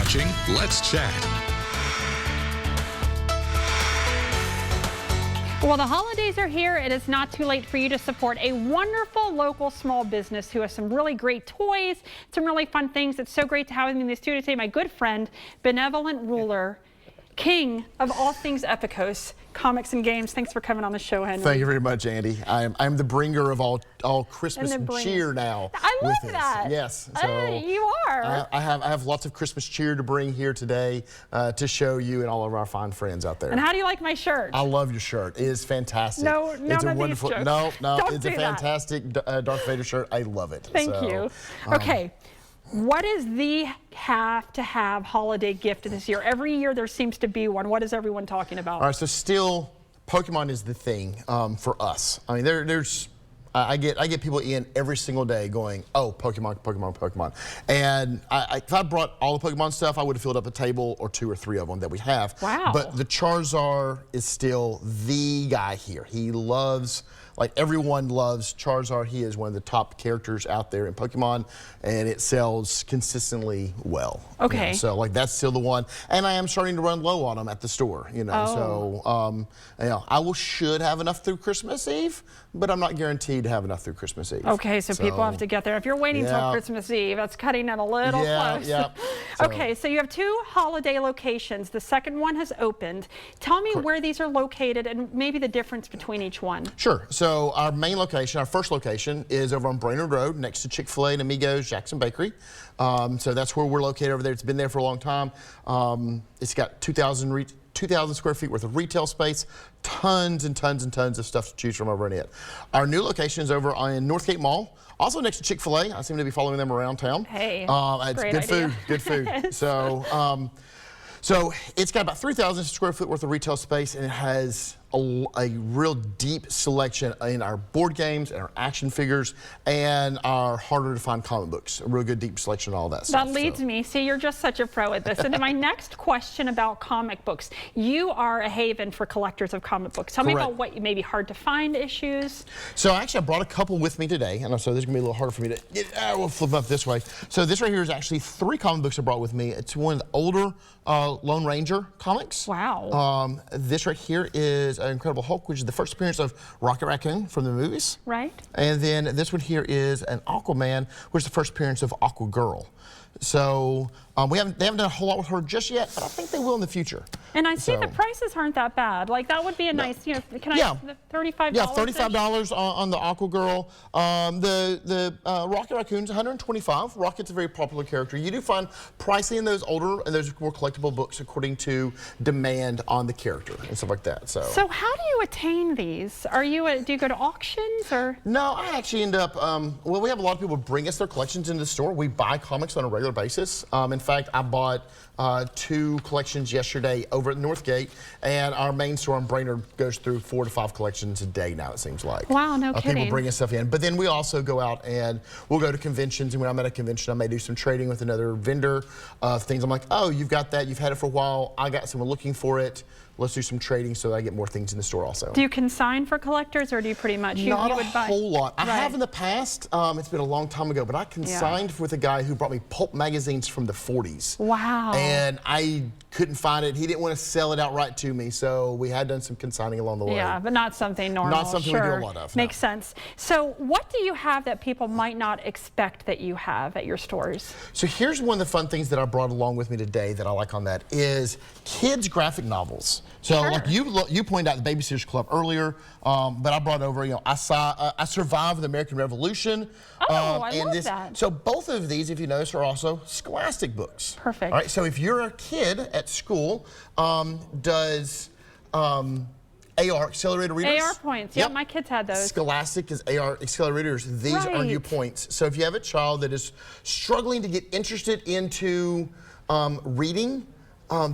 watching Let's Chat. Well, the holidays are here. It is not too late for you to support a wonderful local small business who has some really great toys, some really fun things. It's so great to have him in the studio today. My good friend, benevolent ruler, king of all things Epicos, comics and games. Thanks for coming on the show, Henry. Thank you very much, Andy. I'm the bringer of all Christmas cheer now. I love that. Yes. So you are. I have lots of Christmas cheer to bring here today to show you and all of our fine friends out there. And how do you like my shirt? I love your shirt. It is fantastic. No, it's a wonderful. No, Don't it's a fantastic Darth Vader shirt. I love it. Thank you. Okay. What is the have-to-have holiday gift this year? Every year there seems to be one. What is everyone talking about? All right, so still, Pokemon is the thing for us. I mean, I get people in every single day going, oh, Pokemon, Pokemon, Pokemon. And if I brought all the Pokemon stuff, I would have filled up a table or 2 or 3 of them that we have. Wow. But the Charizard is still the guy here. He loves, like everyone loves Charizard. He is one of the top characters out there in Pokemon, and it sells consistently well. Okay. You know, so like that's still the one. And I am starting to run low on them at the store, you know. Oh. So you know, I should have enough through Christmas Eve, but I'm not guaranteed to have enough through Christmas Eve. Okay, so people have to get there. If you're waiting till Christmas Eve, that's cutting it a little close. Yeah. Okay, so you have 2 holiday locations. The second one has opened. Tell me where these are located and maybe the difference between each one. Sure. So our main location, our first location, is over on Brainerd Road next to Chick-fil-A and Amigos Jackson Bakery. So that's where we're located over there. It's been there for a long time. It's got 2,000 square feet worth of retail space, tons and tons and tons of stuff to choose from over in it. Our new location is over in Northgate Mall, also next to Chick-fil-A. I seem to be following them around town. Hey, it's great good idea. food, good food. So it's got about 3,000 square foot worth of retail space, and it has a real deep selection in our board games and our action figures and our harder to find comic books. A real good deep selection of all that stuff. That leads me, see, you're just such a pro at this. And then my next question about comic books. You are a haven for collectors of comic books. Tell me about what may be hard to find issues. So actually I brought a couple with me today, and so this is gonna be a little harder for me to get, we'll flip up this way. So this right here is actually 3 comic books I brought with me. It's one of the older Lone Ranger comics. Wow. This right here is Incredible Hulk, which is the first appearance of Rocket Raccoon from the movies. Right. And then this one here is an Aquaman, which is the first appearance of Aqua Girl. So they haven't done a whole lot with her just yet, but I think they will in the future. And I see the prices aren't that bad. Like that would be a nice, you know, $35? Yeah, $35 on the Aqua Girl. The Rocket Raccoon's $125. Rocket's a very popular character. You do find pricing in those older and those more collectible books according to demand on the character and stuff like that. So how do you attain these? Do you go to auctions or? No, I actually end up, well, we have a lot of people bring us their collections into the store. We buy comics on a regular basis. In fact, I bought 2 collections yesterday over at Northgate, and our main store in Brainerd goes through 4 to 5 collections a day now, it seems like. Wow, no kidding. People bringing stuff in. But then we also go out and we'll go to conventions, and when I'm at a convention, I may do some trading with another vendor of things. I'm like, oh, you've got that, you've had it for a while, I got someone looking for it. Let's do some trading so that I get more things in the store also. Do you consign for collectors, or do you pretty much Not you would buy? a whole lot. I have in the past. It's been a long time ago, but I consigned with a guy who brought me pulp magazines from the 40s. Wow. And I couldn't find it. He didn't want to sell it outright to me, so we had done some consigning along the way. Yeah, but not something normal. Not something we do a lot of. Makes sense. So what do you have that people might not expect that you have at your stores? So here's one of the fun things that I brought along with me today that I like on that is kids graphic novels. So like you pointed out the Babysitters Club earlier, but I brought over, you know, I survived the American Revolution. Oh, I love that. So both of these, if you notice, are also Scholastic books. Perfect. All right, so if you're a kid at school, does AR, accelerated readers. AR points, yeah, my kids had those. Scholastic is AR accelerated readers. These are new points. So if you have a child that is struggling to get interested into reading,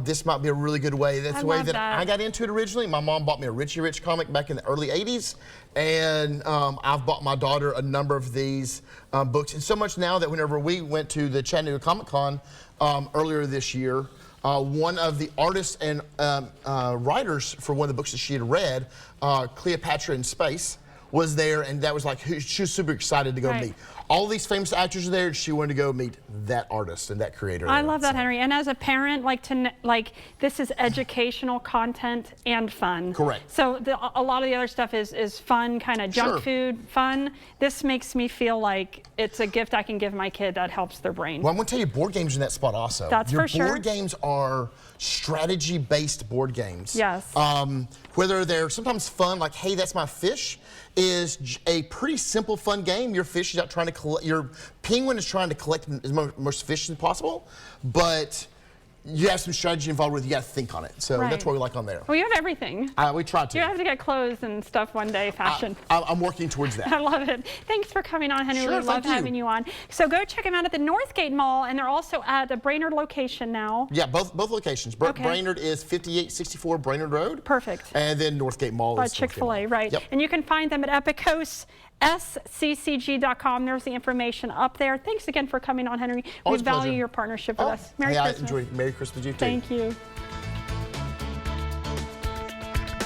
this might be a really good way. That's the way that I got into it originally. My mom bought me a Richie Rich comic back in the early 80s, and I've bought my daughter a number of these books, and so much now that whenever we went to the Chattanooga Comic Con earlier this year, one of the artists and writers for one of the books that she had read, Cleopatra in Space, was there, and that was like, she was super excited to go meet. all these famous actors are there, and she wanted to go meet that artist and that creator. I love that, Henry. And as a parent, this is educational content and fun. Correct. So a lot of the other stuff is fun, kind of junk food fun. This makes me feel like it's a gift I can give my kid that helps their brain. Well, I'm going to tell you, board games in that spot also. That's for sure. Board games are strategy-based board games. Yes. Whether they're sometimes fun, like, hey, that's my fish, is a pretty simple, fun game. Your fish is out trying to collect, your penguin is trying to collect as much fish as possible, but you have some strategy involved with it. You got to think on it. So that's what we like on there. Well, you have everything. We try to. You have to get clothes and stuff one day, fashion. I'm working towards that. I love it. Thanks for coming on, Henry. Sure, we love having you on. So go check them out at the Northgate Mall, and they're also at the Brainerd location now. Yeah, both locations. Brainerd is 5864 Brainerd Road. Perfect. And then Northgate Mall is Chick-fil-A, right. Yep. And you can find them at epicossccg.com. There's the information up there. Thanks again for coming on, Henry. Always we value pleasure. your partnership with us. Merry Christmas. I enjoy Merry Christmas to you too. Thank you.